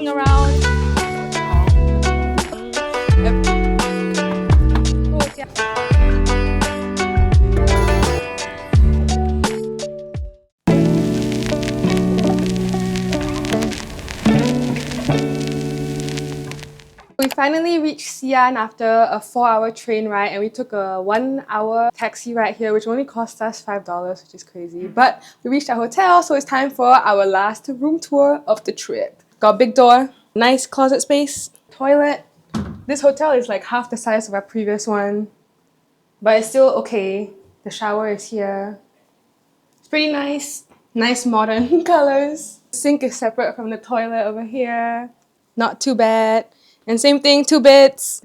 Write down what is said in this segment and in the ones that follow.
walking around. We finally reached XI'AN after a 4-hour train ride, and we took a 1-hour taxi ride here, which only cost us $5, which is crazy. But we reached our hotel, so it's time for our last room tour of the trip. Got a big door, nice closet space, toilet. This hotel is like half the size of our previous one, but it's still okay. The shower is here. It's pretty nice. Nice modern colors. The sink is separate from the toilet over here. Not too bad. And same thing, 2 beds,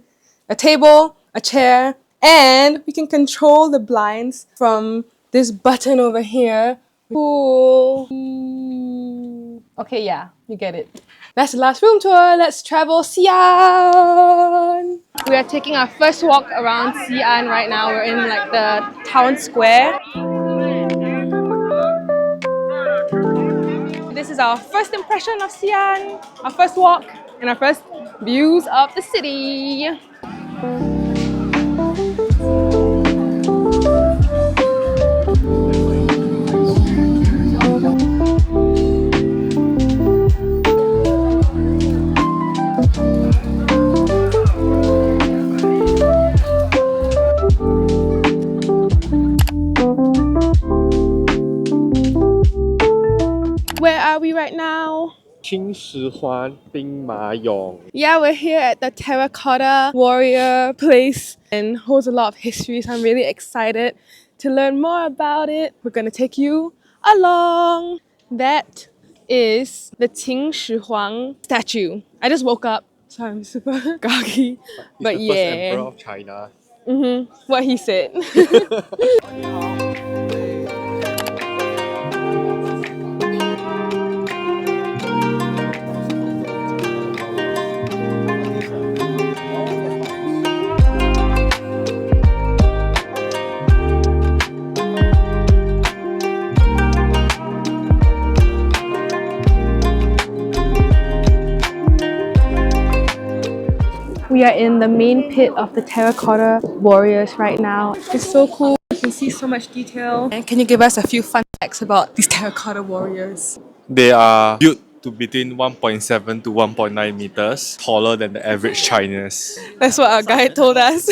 a table, a chair, and we can control the blinds from this button over here. Cool. Okay, yeah, you get it. That's the last room tour. Let's travel XI'AN. We are taking our first walk around XI'AN right now. We're in like the town square. This is our first impression of XI'AN, our first walk, and our first views of the city. Where are we right now? XI'AN Yeah, we're here at the Terracotta warrior place and holds a lot of history, so I'm really excited to learn more about it. We're gonna take you along. That is the XI'AN statue. I just woke up, so I'm super groggy. But the yeah. first emperor of China. What he said. We are in the main pit of the Terracotta warriors right now. It's so cool. You can see so much detail. And can you give us a few fun facts about these Terracotta warriors? They are built to between 1.7 to 1.9 meters taller than the average Chinese. That's what our guide told us.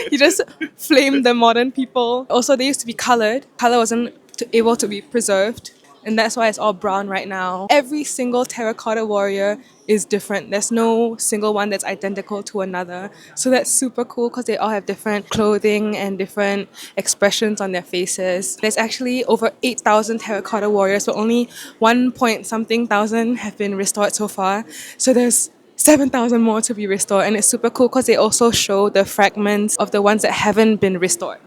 He just flamed the modern people. Also, they used to be colored. Color wasn't able to be preserved, and that's why it's all brown right now. Every single terracotta warrior is different. There's no single one that's identical to another. So that's super cool because they all have different clothing and different expressions on their faces. There's actually over 8,000 terracotta warriors, but only 1 point something thousand have been restored so far. So there's 7,000 more to be restored, and it's super cool because they also show the fragments of the ones that haven't been restored.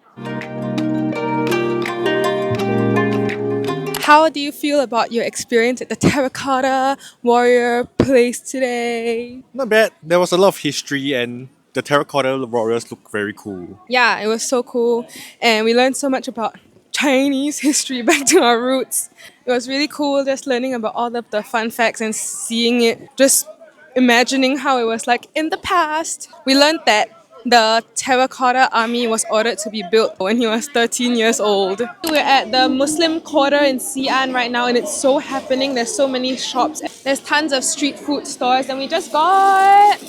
How do you feel about your experience at the Terracotta Warrior place today? Not bad. There was a lot of history and the terracotta warriors look very cool. Yeah, it was so cool. And we learned so much about Chinese history, back to our roots. It was really cool just learning about all of the fun facts and seeing it, just imagining how it was like in the past. We learned that the terracotta army was ordered to be built when he was 13 years old. We're at the Muslim quarter in XI'AN right now, and it's so happening. There's so many shops. There's tons of street food stores, and we just got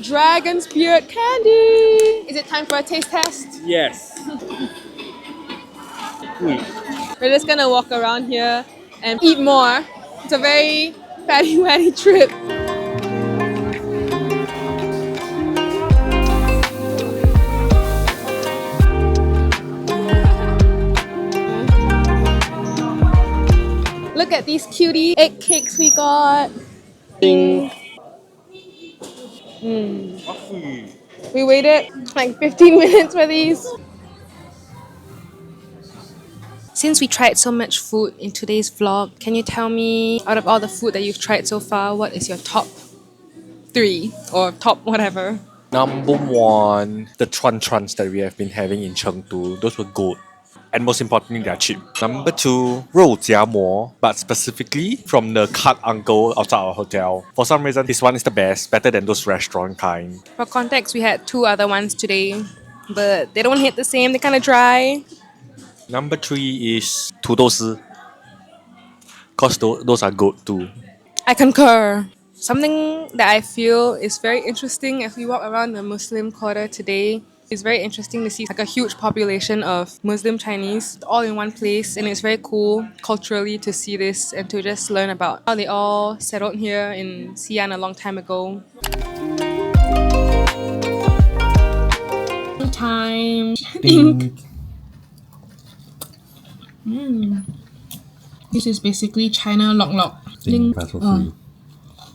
dragon's beard candy. Is it time for a taste test? Yes. We're just gonna walk around here and eat more. It's a very fatty-watty trip. Look at these cutie egg cakes we got. Ding. We waited like 15 minutes for these. Since we tried so much food in today's vlog, can you tell me, out of all the food that you've tried so far, what is your top 3 or top whatever? Number 1, the chuan chuans that we have been having in Chengdu. Those were good. And most importantly, they're cheap. Number 2, 肉夹馍, but specifically from the cut uncle outside our hotel. For some reason, this one is the best, better than those restaurant kind. For context, we had 2 other ones today, but they don't hit the same. They're kind of dry. Number 3 is 土豆丝, cause those are good too. I concur. Something that I feel is very interesting as we walk around the Muslim quarter today. It's very interesting to see like a huge population of Muslim Chinese all in one place, and it's very cool culturally to see this and to just learn about how they all settled here in XI'AN a long time ago. Time. Ink. This is basically China Lok Lok. That's for free.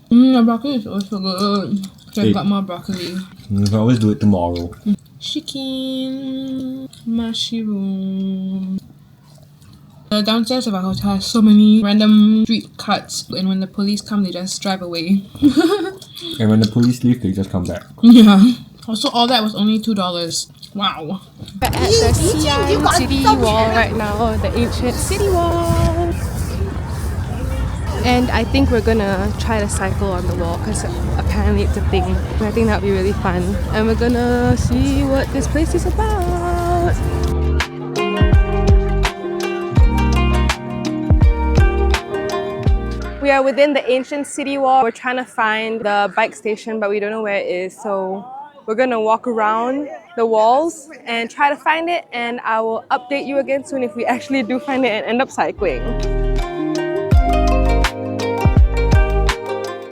The broccoli is also good. So I've got more broccoli. You can always do it tomorrow. Chicken, mushroom. The downstairs of our hotel has so many random street cuts, and when the police come, they just drive away. And when the police leave, they just come back. Yeah. Also, all that was only $2. Wow. We're at the XI'AN city wall right now, the ancient city wall. And I think we're gonna try to cycle on the wall because apparently it's a thing. And I think that would be really fun. And we're gonna see what this place is about. We are within the ancient city wall. We're trying to find the bike station, but we don't know where it is. So we're gonna walk around the walls and try to find it. And I will update you again soon if we actually do find it and end up cycling.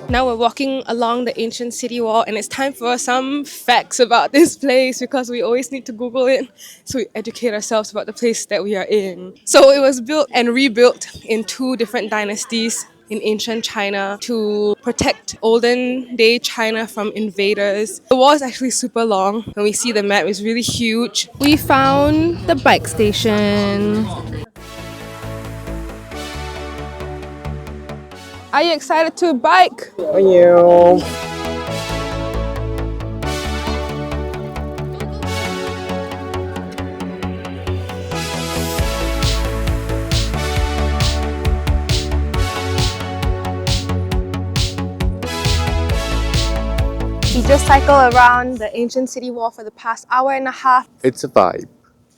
Now we're walking along the ancient city wall, and it's time for some facts about this place because we always need to Google it so we educate ourselves about the place that we are in. So it was built and rebuilt in 2 different dynasties in ancient China to protect olden day China from invaders. The wall is actually super long. When we see the map, it's really huge. We found the bike station. Are you excited to bike? Oh, yeah. We just cycled around the ancient city wall for the past hour and a half. It's a vibe,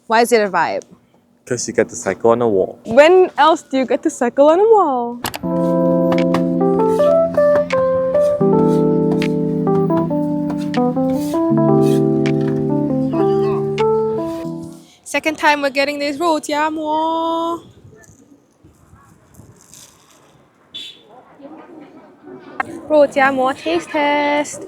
Why is it a vibe? because you get to cycle on a wall. When else do you get to cycle on a wall? Second time we're getting this 肉夹馍. Taste test.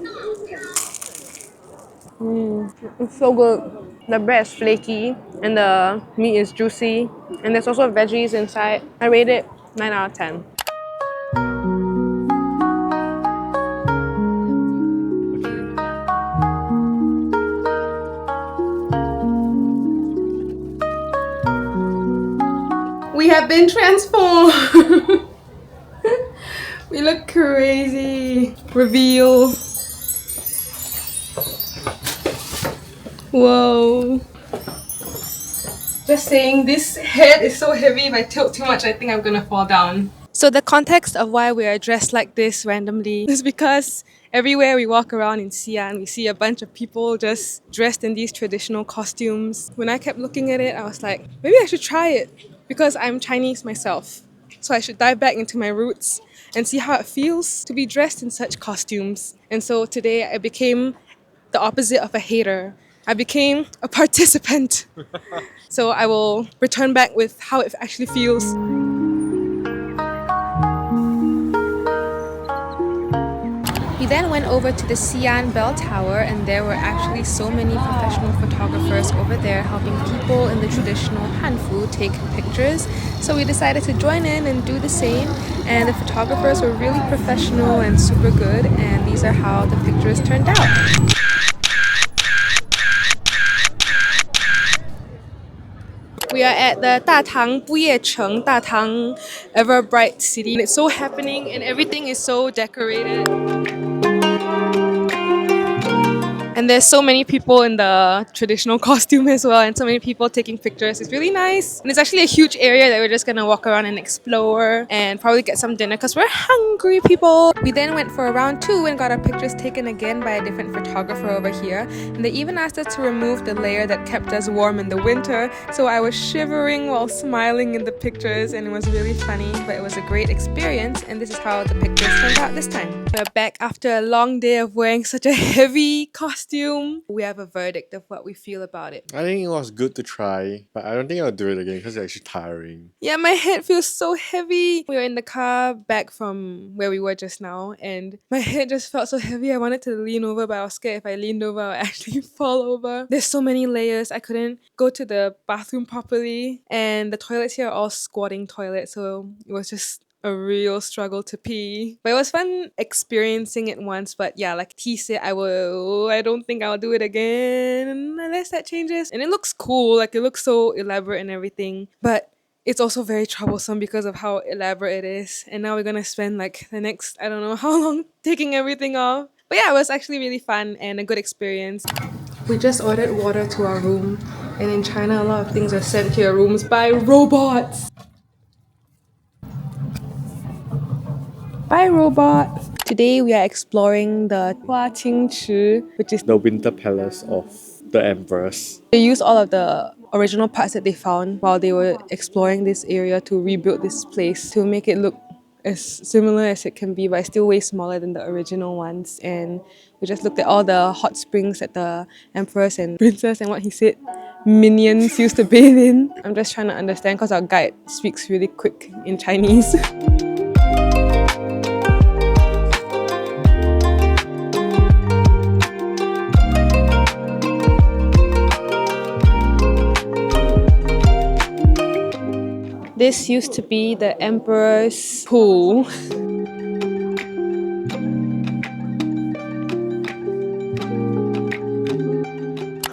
It's so good. The bread is flaky and the meat is juicy, and there's also veggies inside. I rate it 9 out of 10. We have been transformed. We look crazy. Reveal. Whoa. Just saying, this head is so heavy. If I tilt too much, I think I'm gonna fall down. So the context of why we are dressed like this randomly is because everywhere we walk around in XI'AN, we see a bunch of people just dressed in these traditional costumes. When I kept looking at it, I was like, maybe I should try it because I'm Chinese myself. So I should dive back into my roots and see how it feels to be dressed in such costumes. And so today I became the opposite of a hater. I became a participant. So I will return back with how it actually feels. We then went over to the XI'AN Bell Tower, and there were actually so many professional photographers over there helping people in the traditional Hanfu take pictures. So we decided to join in and do the same, and the photographers were really professional and super good, and these are how the pictures turned out. We are at the Datang Buyecheng, Datang Ever Bright City. It's so happening and everything is so decorated. And there's so many people in the traditional costume as well, and so many people taking pictures. It's really nice. And it's actually a huge area that we're just gonna walk around and explore and probably get some dinner because we're hungry people. We then went for a round 2 and got our pictures taken again by a different photographer over here. And they even asked us to remove the layer that kept us warm in the winter. So I was shivering while smiling in the pictures, and it was really funny, but it was a great experience. And this is how the pictures turned out this time. We're back after a long day of wearing such a heavy costume. We have a verdict of what we feel about it. I think it was good to try, but I don't think I'll do it again because it's actually tiring. Yeah, my head feels so heavy. We were in the car back from where we were just now, and my head just felt so heavy. I wanted to lean over, but I was scared if I leaned over, I would actually fall over. There's so many layers. I couldn't go to the bathroom properly, and the toilets here are all squatting toilets, so it was just a real struggle to pee. But it was fun experiencing it once. But yeah, like T said, I don't think I'll do it again unless that changes. And it looks cool, like it looks so elaborate and everything. But it's also very troublesome because of how elaborate it is. And now we're gonna spend like the next, I don't know how long, taking everything off. But yeah, it was actually really fun and a good experience. We just ordered water to our room. And in China, a lot of things are sent to your rooms by robots. Bye, robot! Today we are exploring the Huaqingchi, which is The winter palace of the emperors. they used all of the original parts that they found while they were exploring this area to rebuild this place to make it look as similar as it can be, but still way smaller than the original ones. And we just looked at all the hot springs that the emperors and princess and what he said minions used to bathe in. I'm just trying to understand because our guide speaks really quick in Chinese. This used to be the emperor's pool.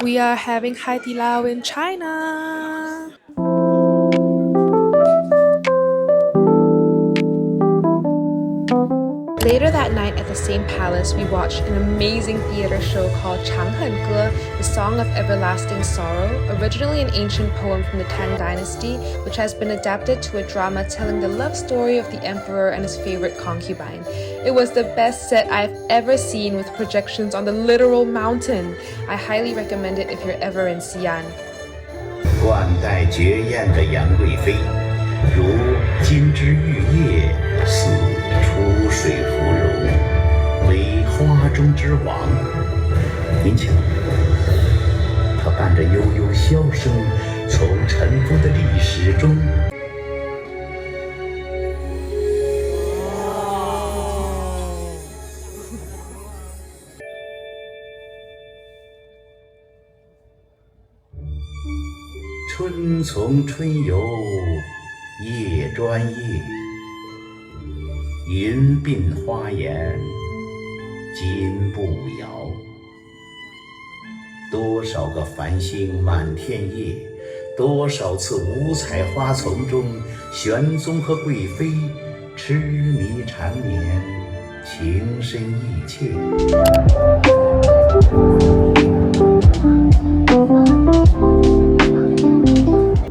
We are having Hai Di Lao in China. Later that night at the same palace, we watched an amazing theatre show called Changhenge, the Song of Everlasting Sorrow, originally an ancient poem from the Tang Dynasty, which has been adapted to a drama telling the love story of the emperor and his favorite concubine. It was the best set I've ever seen with projections on the literal mountain. I highly recommend it if you're ever in Xi'an. 冠带绝艳的杨贵妃，如金枝玉叶，似出水芙蓉，为花中之王。您瞧，她伴着悠悠箫声，从尘封的历史中。春从春游夜专夜，云鬓花颜金步摇。多少个繁星满天夜，多少次五彩花丛中，玄宗和贵妃痴迷缠绵，情深意切。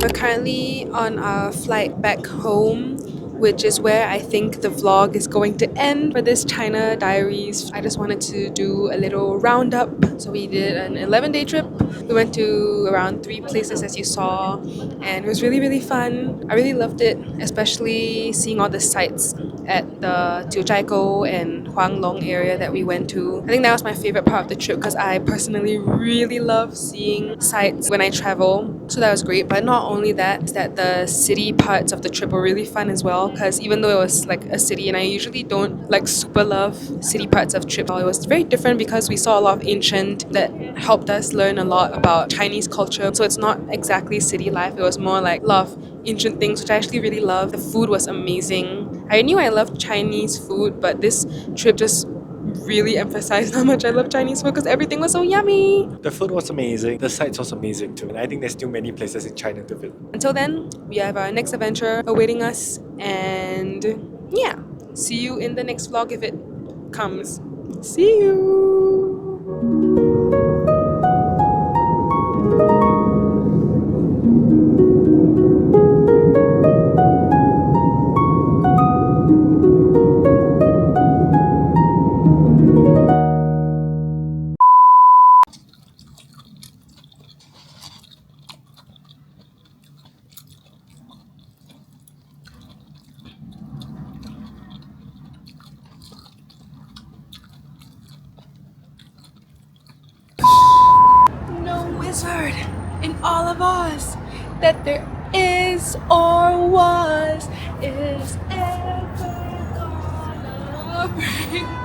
We're currently on our flight back home, which is where I think the vlog is going to end for this China Diaries. I just wanted to do a little roundup. So we did an 11-day trip. We went to around 3 places as you saw, and it was really, really fun. I really loved it, especially seeing all the sites at the Jiuzhaigou and Huanglong area that we went to. I think that was my favorite part of the trip because I personally really love seeing sites when I travel. So that was great. But not only that, is that the city parts of the trip were really fun as well, because even though it was like a city and I usually don't like super love city parts of trip, it was very different because we saw a lot of ancient that helped us learn a lot about Chinese culture. So it's not exactly city life, it was more like love ancient things, which I actually really loved. The food was amazing. I knew I loved Chinese food, but this trip just really emphasized how much I love Chinese food because everything was so yummy. The food was amazing. The sights was amazing too. And I think there's still many places in China to visit. Until then, we have our next adventure awaiting us, and yeah, see you in the next vlog if it comes. See you! wizard in all of Oz that there is or was is ever gonna bring